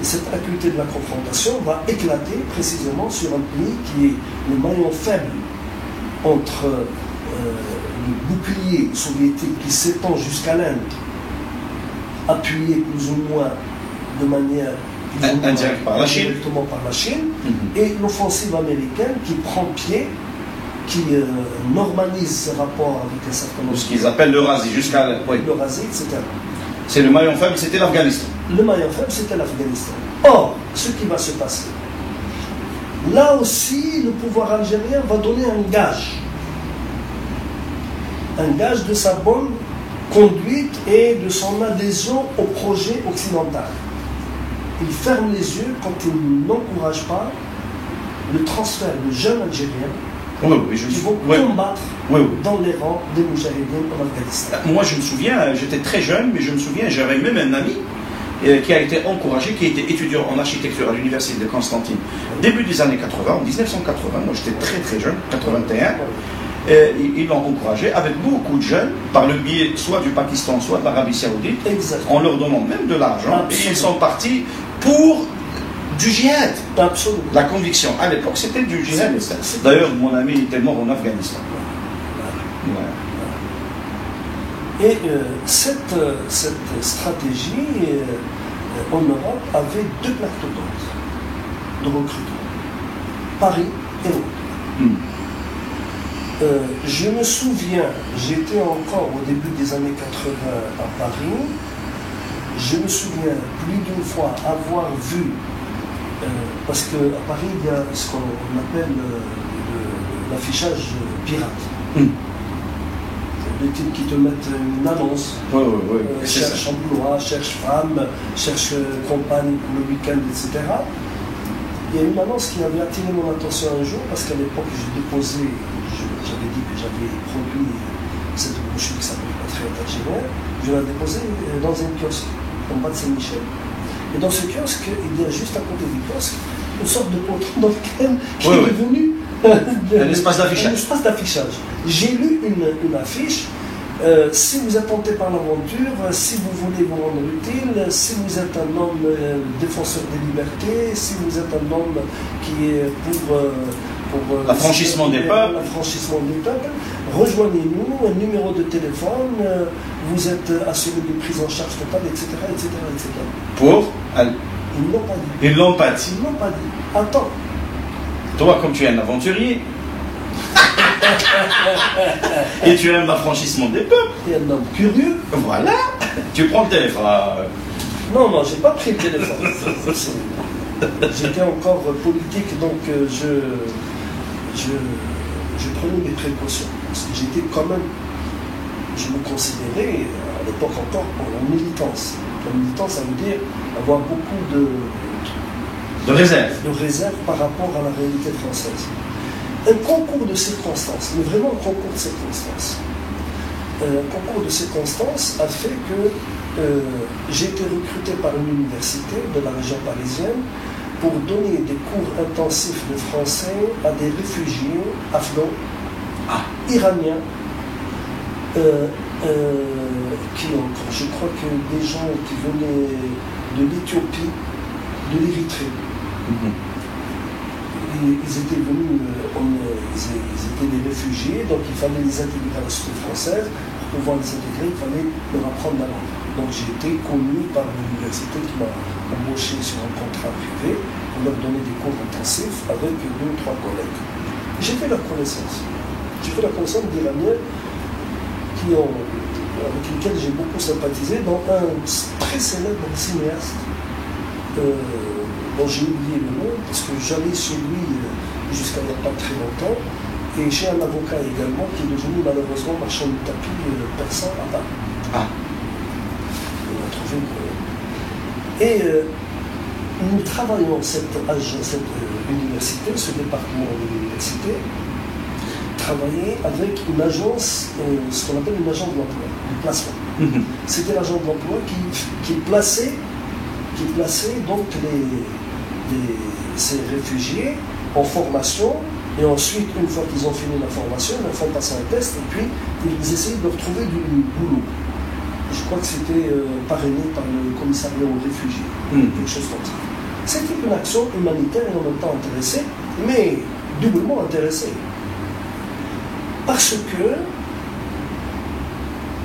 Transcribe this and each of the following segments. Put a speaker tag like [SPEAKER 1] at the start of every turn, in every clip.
[SPEAKER 1] Et cette acuité de la confrontation va éclater précisément sur un pays qui est le maillon faible entre le bouclier soviétique qui s'étend jusqu'à l'Inde, appuyé plus ou moins de manière indirectement par la Chine, et l'offensive américaine qui prend pied, qui normalise ses rapports avec un certain nombre de...
[SPEAKER 2] Ce qu'ils appellent l'Eurasie, jusqu'à...
[SPEAKER 1] L'Eurasie, etc.
[SPEAKER 2] C'est le maillon faible, c'était l'Afghanistan.
[SPEAKER 1] Le maillon faible, c'était l'Afghanistan. Or, ce qui va se passer, là aussi, le pouvoir algérien va donner un gage de sa bonne conduite et de son adhésion au projet occidental. Il ferme les yeux quand il n'encourage pas le transfert de jeunes Algériens qui vont combattre dans les rangs des Moudjahidines en Afghanistan.
[SPEAKER 2] Moi, je me souviens, j'étais très jeune, mais je me souviens, j'avais même un ami qui a été encouragé, qui était étudiant en architecture à l'université de Constantine. Début des années 80, en 1980, moi j'étais très très jeune, 81, ils l'ont encouragé avec beaucoup de jeunes, par le biais soit du Pakistan, soit de l'Arabie Saoudite, en leur donnant même de l'argent, et ils sont partis pour du djihad.
[SPEAKER 1] Absolument.
[SPEAKER 2] La conviction à l'époque, c'était du djihad. D'ailleurs, mon ami était mort en Afghanistan.
[SPEAKER 1] Et cette stratégie en Europe avait deux plaques de recrutement. Paris et Londres. Je me souviens, j'étais encore au début des années 80 à Paris, je me souviens plus d'une fois avoir vu, parce qu'à Paris il y a ce qu'on appelle l'affichage pirate. Des types qui te mettent une annonce, cherche emploi, cherche femme, cherche compagne pour le week-end, etc. Il y a une annonce qui avait attiré mon attention un jour, parce qu'à l'époque j'avais dit que j'avais produit cette brochure qui s'appelle Patriote algérien, je l'ai déposée dans un kiosque, en bas de Saint-Michel. Et dans ce kiosque, il y a juste à côté du kiosque une sorte de portrait dans lequel qui est devenu
[SPEAKER 2] un espace
[SPEAKER 1] d'affichage. J'ai lu une affiche. Si vous êtes tenté par l'aventure, si vous voulez vous rendre utile, si vous êtes un homme défenseur des libertés, si vous êtes un homme qui est pour
[SPEAKER 2] l'affranchissement des peuples,
[SPEAKER 1] rejoignez-nous, un numéro de téléphone, vous êtes assuré de prise en charge totale, etc. etc., etc.
[SPEAKER 2] Pour
[SPEAKER 1] Ils l'ont pas dit.
[SPEAKER 2] Ils l'ont pas dit.
[SPEAKER 1] Ils l'ont pas dit. Attends.
[SPEAKER 2] Toi, comme tu es un aventurier, et tu aimes l'affranchissement des peuples,
[SPEAKER 1] et un homme curieux,
[SPEAKER 2] voilà, tu prends le téléphone.
[SPEAKER 1] Non, j'ai pas pris le téléphone. J'étais encore politique, donc je prenais des précautions. Parce que j'étais quand même, je me considérais à l'époque encore en militance. La militance, ça veut dire avoir beaucoup de réserve par rapport à la réalité française. Un concours de circonstances, mais vraiment un concours de circonstances. Un concours de circonstances a fait que j'ai été recruté par une université de la région parisienne pour donner des cours intensifs de français à des réfugiés afghans, iraniens, je crois que des gens qui venaient de l'Éthiopie, de l'Érythrée. Ils étaient venus, ils étaient des réfugiés, donc il fallait les intégrer à la société française. Pour pouvoir les intégrer, il fallait leur apprendre la langue. Donc j'ai été connu par l'université qui m'a embauché sur un contrat privé pour leur donner des cours intensifs avec 2 ou 3 collègues. J'ai fait leur connaissance. J'ai fait la connaissance d'Iraniens avec lesquels j'ai beaucoup sympathisé, dont un très célèbre cinéaste dont j'ai oublié le nom, parce que j'allais chez lui jusqu'à il n'y a pas très longtemps, et chez un avocat également qui est devenu malheureusement marchand de tapis persan à Paris. On a trouvé et nous travaillons cette université, ce département de l'université, travaillait avec une agence, ce qu'on appelle une agence de l'emploi, un placement. C'était l'agent de l'emploi qui plaçait donc ces réfugiés en formation, et ensuite, une fois qu'ils ont fini la formation, ils leur font passer un test, et puis ils essayent de retrouver du boulot. Je crois que c'était parrainé par le commissariat aux réfugiés, quelque chose comme ça. C'était une action humanitaire et en même temps intéressée, mais doublement intéressée. Parce que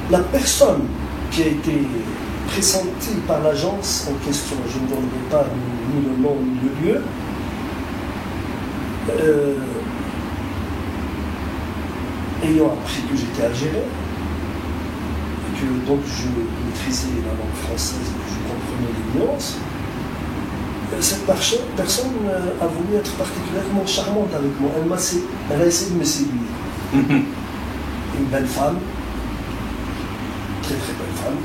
[SPEAKER 1] la personne qui a été pressentie par l'agence en question, je ne donnerai pas ni le nom ni le lieu, ayant appris que j'étais algérien, et que donc je maîtrisais la langue française et que je comprenais les nuances, cette personne a voulu être particulièrement charmante avec moi. Elle a essayé de me séduire. Une belle femme, très très belle femme,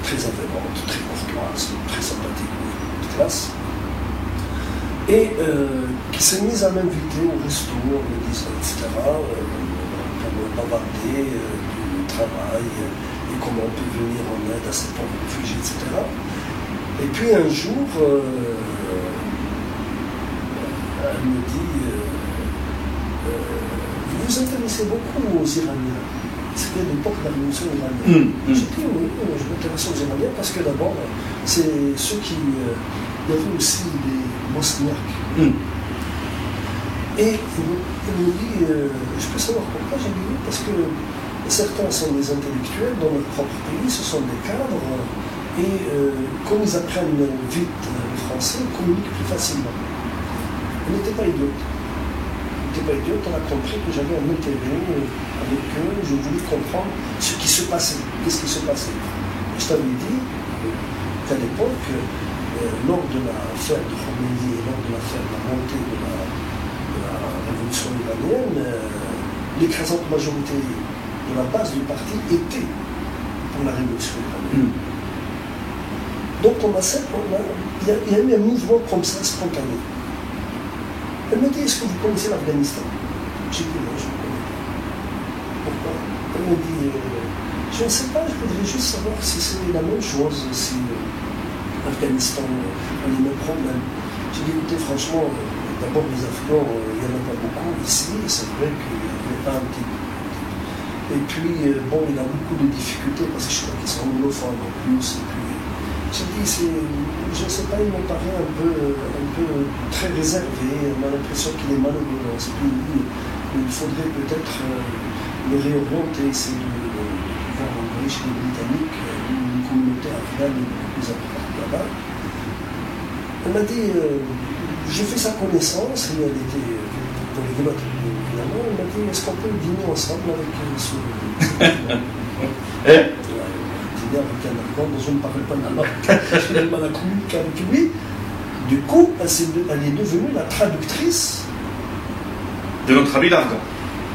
[SPEAKER 1] très avenante, très courtoise, très sympathique, de classe, et qui s'est mise à m'inviter au resto, etc., pour me bavarder du travail et comment on peut venir en aide à ces pauvres réfugiés, etc. Et puis un jour, elle me dit vous vous intéressez beaucoup aux Iraniens. C'était l'époque de la révolution iranienne. J'ai dit oui, je m'intéresse aux Iraniens parce que d'abord, c'est ceux qui. Il y avait aussi des Bosniaques. Et elle me dit je peux savoir pourquoi. J'ai dit oui, parce que certains sont des intellectuels dans leur propre pays, ce sont des cadres. Et comme ils apprennent vite le français, ils communiquent plus facilement. Elle n'était pas idiote. Elle a compris que j'avais un intérêt avec eux, je voulais comprendre ce qui se passait. Qu'est-ce qui se passait? Je t'avais dit qu'à l'époque, lors de l'affaire de Khomeini et lors de l'affaire de la montée de la révolution iranienne, l'écrasante majorité de la base du parti était pour la révolution iranienne. Donc il y a eu un mouvement comme ça, spontané. Elle me dit, est-ce que vous connaissez l'Afghanistan? J'ai dit, non, je ne connais pas. Pourquoi? Elle me dit, je ne sais pas, je voudrais juste savoir si c'est la même chose, si l'Afghanistan a les mêmes problèmes. J'ai dit, écoutez, franchement, d'abord les Afghans, il n'y en a pas beaucoup ici, c'est vrai qu'il y avait un petit peu. Et puis, bon, il a beaucoup de difficultés parce que je crois qu'ils sont anglophones en plus. Et puis, j'ai dit, je ne sais pas, il me paraît un peu très réservé, on a l'impression qu'il est malheureux dans ce pays. Il faudrait peut-être le réorienter, essayer de pouvoir envoyer chez les Britanniques une communauté afghane beaucoup plus importante là-bas. Elle m'a dit, j'ai fait sa connaissance, et elle était dans les vélotes évidemment, elle m'a dit, est-ce qu'on peut dîner ensemble avec ce... avec un Afghan dont je ne parle pas la langue, je n'ai mal à communiquer avec lui. Du coup, elle est devenue la traductrice
[SPEAKER 2] de notre ami l'Afghan.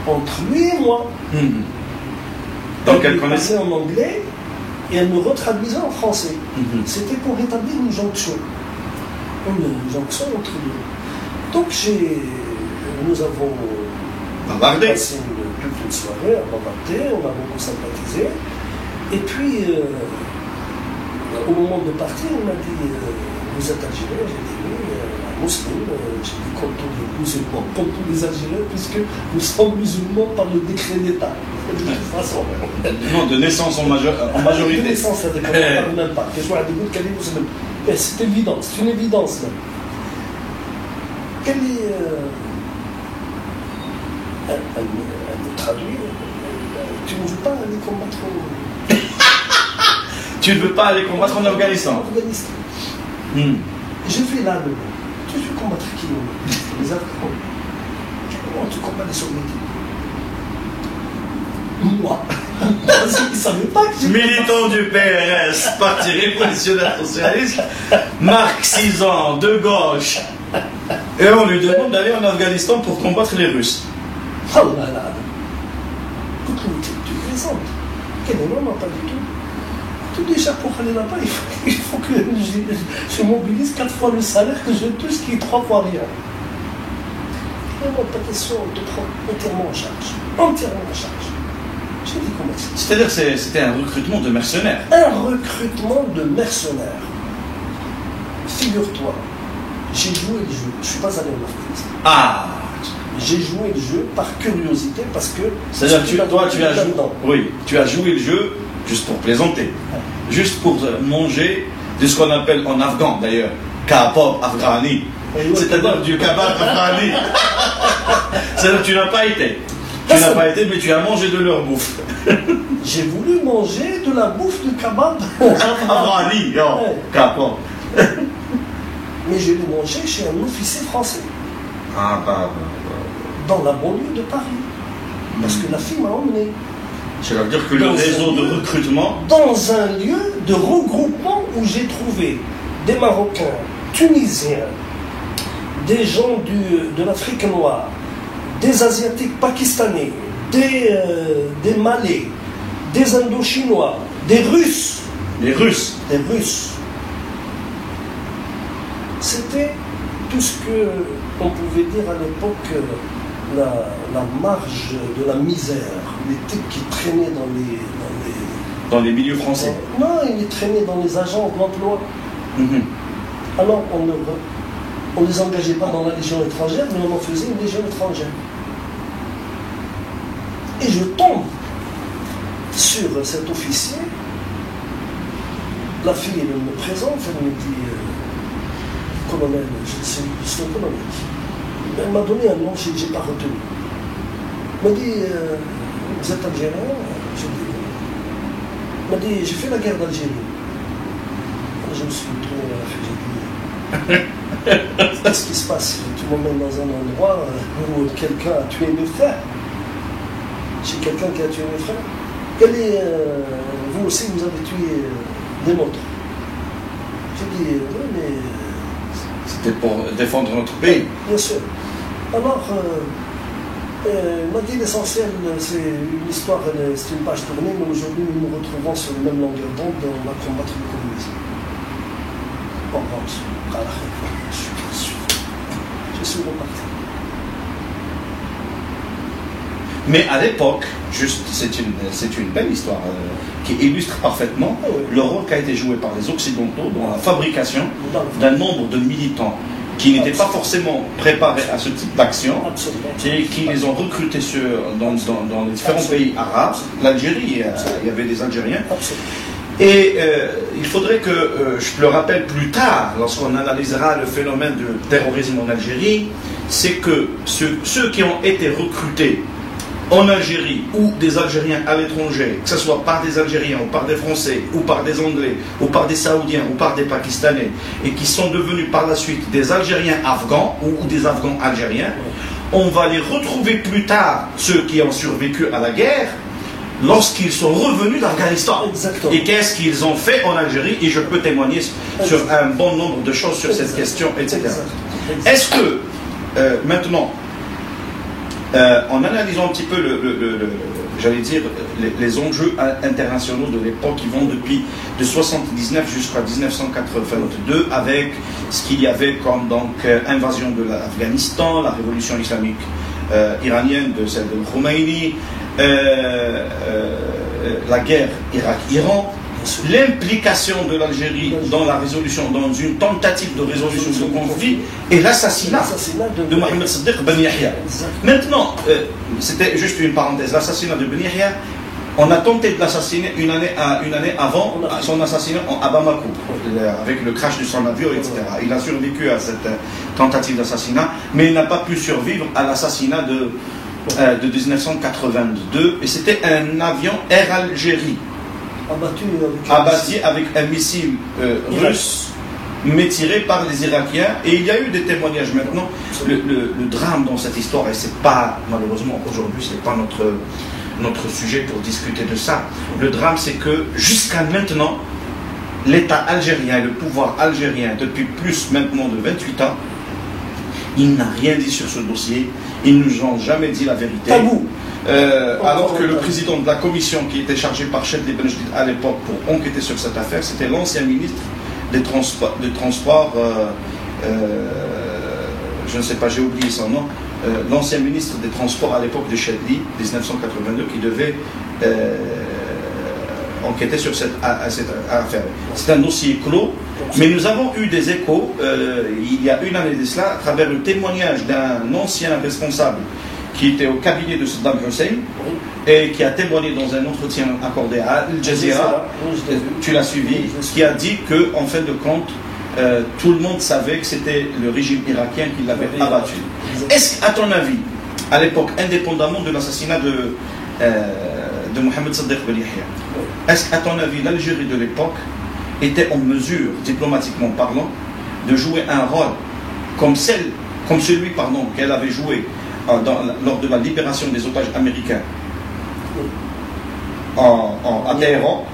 [SPEAKER 1] Entre lui et moi.
[SPEAKER 2] Donc elle
[SPEAKER 1] connaissait en anglais et elle me retraduisait en français. C'était pour établir une jonction entre deux. Donc nous avons
[SPEAKER 2] bavardé.
[SPEAKER 1] Passé toute une soirée à bavarder, on a beaucoup sympathisé. Et puis, au moment de partir, il m'a dit, vous êtes algérien? J'ai dit oui, musulman. J'ai dit comme tous les musulmans, comme tous les Algériens, puisque nous sommes musulmans par le décret d'État. De toute façon.
[SPEAKER 2] Non, de naissance en majorité.
[SPEAKER 1] De naissance, ça dépend même pas. C'est évident, c'est une évidence même. Quelle est. Elle me traduit. Tu ne veux pas aller combattre
[SPEAKER 2] Tu ne veux pas aller combattre en Afghanistan?
[SPEAKER 1] J'ai fait là le. Tu veux combattre qui? Les Afghans. Comment tu combats les soviétiques? Moi. Parce qu'ils ne savaient pas que j'ai.
[SPEAKER 2] Militant du PRS, Parti révolutionnaire socialiste, marxisant, de gauche. Et on lui demande d'aller en Afghanistan pour combattre les Russes.
[SPEAKER 1] Oh là là. Écoute, tu plaisantes. Quel énorme, pas du tout. Tout déjà pour aller là-bas, il faut que je mobilise 4 fois le salaire que je touche, qui est 3 fois rien. Vraiment, pas question de prendre entièrement en charge. Entièrement en charge. J'ai dit comment c'est.
[SPEAKER 2] C'est-à-dire que c'était un recrutement de mercenaires.
[SPEAKER 1] Un recrutement de mercenaires. Figure-toi, j'ai joué le jeu. Je ne suis pas allé en Afghanistan.
[SPEAKER 2] Ah!
[SPEAKER 1] J'ai joué le jeu par curiosité parce que.
[SPEAKER 2] C'est-à-dire que toi, tu as joué. Oui, tu as joué le jeu juste pour plaisanter. Juste pour manger de ce qu'on appelle en afghan d'ailleurs Kebab afghani. C'est-à-dire du kebab afghani. C'est-à-dire tu n'as pas été. Tu n'as pas été, mais tu as mangé de leur bouffe.
[SPEAKER 1] J'ai voulu manger de la bouffe de kebab.
[SPEAKER 2] Afghani, non, kebab.
[SPEAKER 1] Mais je l'ai mangé chez un officier français.
[SPEAKER 2] Ah, bah.
[SPEAKER 1] Dans la banlieue de Paris. Parce que la fille m'a emmené.
[SPEAKER 2] Ça veut dire que le réseau de recrutement.
[SPEAKER 1] Dans un lieu de regroupement où j'ai trouvé des Marocains, Tunisiens, des gens de l'Afrique noire, des Asiatiques pakistanais, des Malais, des Indochinois, des Russes.
[SPEAKER 2] Les Russes.
[SPEAKER 1] Des Russes. C'était tout ce qu'on pouvait dire à l'époque la marge de la misère. Les types qui traînaient
[SPEAKER 2] dans les milieux français.
[SPEAKER 1] Non, ils traînaient dans les agences d'emploi. Alors on ne les engageait pas dans la Légion étrangère, mais on en faisait une Légion étrangère. Et je tombe sur cet officier. La fille, elle me présente, elle me dit colonel, je suis un colonel. Elle m'a donné un nom que je n'ai pas retenu. Elle m'a dit vous êtes algérien? J'ai dit oui. Elle m'a dit j'ai fait la guerre d'Algérie. Je me suis tourné vers la fille, j'ai dit qu'est-ce qui se passe? Tu m'emmènes dans un endroit où quelqu'un a tué mes frères. Chez quelqu'un qui a tué mes frères. Vous aussi vous avez tué des nôtres. J'ai dit oui, mais
[SPEAKER 2] c'était pour défendre notre pays.
[SPEAKER 1] Bien sûr. Alors, il m'a dit l'essentiel, c'est une histoire, c'est une page tournée, mais aujourd'hui nous nous retrouvons sur le même longueur d'onde, on va combattre le communisme. Bon, je suis reparti.
[SPEAKER 2] Mais à l'époque, juste, c'est une belle histoire qui illustre parfaitement le rôle qui a été joué par les Occidentaux dans la fabrication d'un nombre de militants qui n'étaient pas forcément préparés à ce type d'action et qui les ont recrutés dans les différents pays arabes. L'Algérie, il y avait des Algériens. Et il faudrait que je le rappelle plus tard, lorsqu'on analysera le phénomène du terrorisme en Algérie, c'est que ceux qui ont été recrutés en Algérie ou des Algériens à l'étranger, que ce soit par des Algériens ou par des Français ou par des Anglais ou par des Saoudiens ou par des Pakistanais et qui sont devenus par la suite des Algériens afghans ou des Afghans algériens, on va les retrouver plus tard, ceux qui ont survécu à la guerre, lorsqu'ils sont revenus d'Afghanistan. Et qu'est-ce qu'ils ont fait en Algérie? Et je peux témoigner sur un bon nombre de choses sur cette question, etc. Est-ce que maintenant, en analysant un petit peu j'allais dire les enjeux internationaux de l'époque qui vont depuis de 1979 jusqu'à 1982 avec ce qu'il y avait comme donc invasion de l'Afghanistan, la révolution islamique iranienne de celle de Khomeini, la guerre Irak-Iran, l'implication de l'Algérie dans la résolution, dans une tentative de résolution de conflit et l'assassinat de Mohamed Siddiq Ben Yahya. Maintenant, c'était juste une parenthèse, l'assassinat de Ben Yahya, on a tenté de l'assassiner une année avant son assassinat à Bamako, avec le crash de son avion, etc. Il a survécu à cette tentative d'assassinat, mais il n'a pas pu survivre à l'assassinat de 1982, et c'était un avion Air Algérie. Abattu avec un missile russe, mais tiré par les Irakiens. Et il y a eu des témoignages maintenant. Le drame dans cette histoire, et c'est pas, malheureusement aujourd'hui, c'est pas notre sujet pour discuter de ça. Le drame, c'est que jusqu'à maintenant, l'État algérien, le pouvoir algérien, depuis plus maintenant de 28 ans, il n'a rien dit sur ce dossier. Ils ne nous ont jamais dit la vérité.
[SPEAKER 1] Tabou.
[SPEAKER 2] Alors que le président de la commission qui était chargé par Chedli Benjedid à l'époque pour enquêter sur cette affaire, c'était l'ancien ministre des Transports, je ne sais pas, j'ai oublié son nom, l'ancien ministre des Transports à l'époque de Chedli, 1982, qui devait enquêter sur cette affaire. C'est un dossier clos, mais nous avons eu des échos, il y a une année de cela, à travers le témoignage d'un ancien responsable qui était au cabinet de Saddam Hussein et qui a témoigné dans un entretien accordé à Al Jazeera, tu l'as suivi, qui a dit que, en fin de compte, tout le monde savait que c'était le régime irakien qui l'avait abattu. Est-ce qu'à ton avis, à l'époque, indépendamment de l'assassinat de Mohamed Sadiq Ben Yahya, est-ce qu'à ton avis, l'Algérie de l'époque était en mesure, diplomatiquement parlant, de jouer un rôle comme celui qu'elle avait joué lors de la libération des otages américains à Téhéran?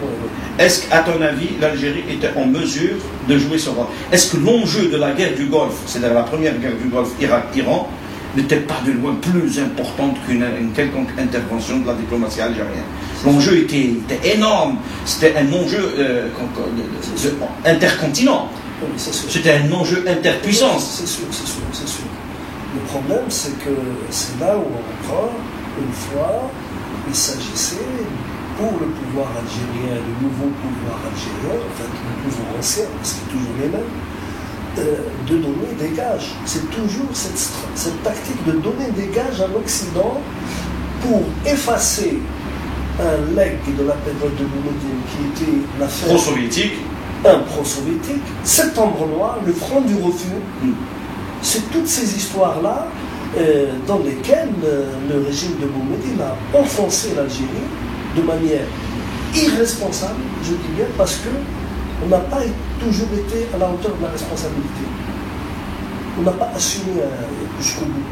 [SPEAKER 2] Est-ce qu'à ton avis, l'Algérie était en mesure de jouer ce rôle? Est-ce que l'enjeu de la guerre du Golfe, c'est-à-dire la première guerre du Golfe, Irak-Iran, n'était pas de loin plus importante qu'une quelconque intervention de la diplomatie algérienne? L'enjeu était énorme, c'était un enjeu intercontinent, c'était un enjeu interpuissance.
[SPEAKER 1] C'est sûr. Le problème, c'est que c'est là où encore, une fois, il s'agissait pour le pouvoir algérien, le nouveau pouvoir algérien, en fait le pouvoir ancien, parce que c'est toujours les mêmes, de donner des gages. C'est toujours cette tactique de donner des gages à l'Occident pour effacer un legs de la période de Boumediene qui était l'affaire
[SPEAKER 2] pro-soviétique.
[SPEAKER 1] Un pro-soviétique, Septembre Noir, le front du refus. C'est toutes ces histoires-là dans lesquelles le régime de Boumediene a enfoncé l'Algérie de manière irresponsable, je dis bien, parce qu'on n'a pas toujours été à la hauteur de la responsabilité. On n'a pas assumé jusqu'au bout.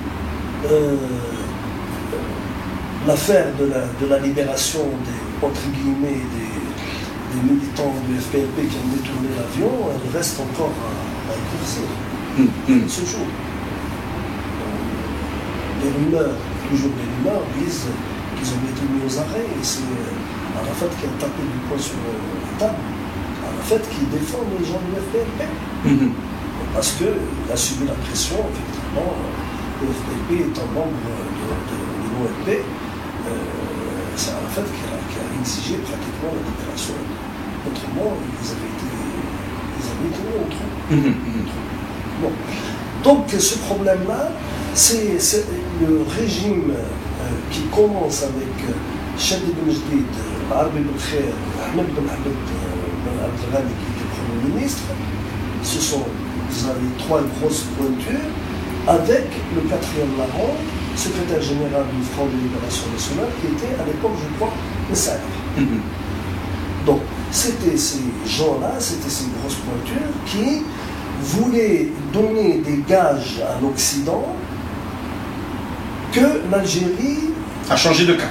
[SPEAKER 1] L'affaire de la libération entre guillemets, des militants du FPLP qui ont détourné l'avion, elle reste encore à éclaircir ce jour. Les rumeurs, toujours les rumeurs, disent qu'ils ont été mis aux arrêts, et c'est Arafat qui a tapé du poing sur la table. Arafat qui défend les gens du FPLP. Parce qu'il a subi la pression, effectivement, le FPLP étant membre de l'OLP, c'est Arafat qui a exigé pratiquement la libération. Autrement, ils avaient été autrement. Bon. Donc ce problème-là, c'est le régime qui commence avec Chadi Ben Jdid, Arbi Ben Khair, Ahmed Ben Hamid Ben Abdelghani qui était Premier ministre. Vous avez trois grosses pointures, avec le quatrième larron, secrétaire général du Front de Libération Nationale, qui était à l'époque, je crois, le Sahel. Donc, c'était ces gens-là, c'était ces grosses pointures qui voulaient donner des gages à l'Occident que l'Algérie
[SPEAKER 2] a changé de cap.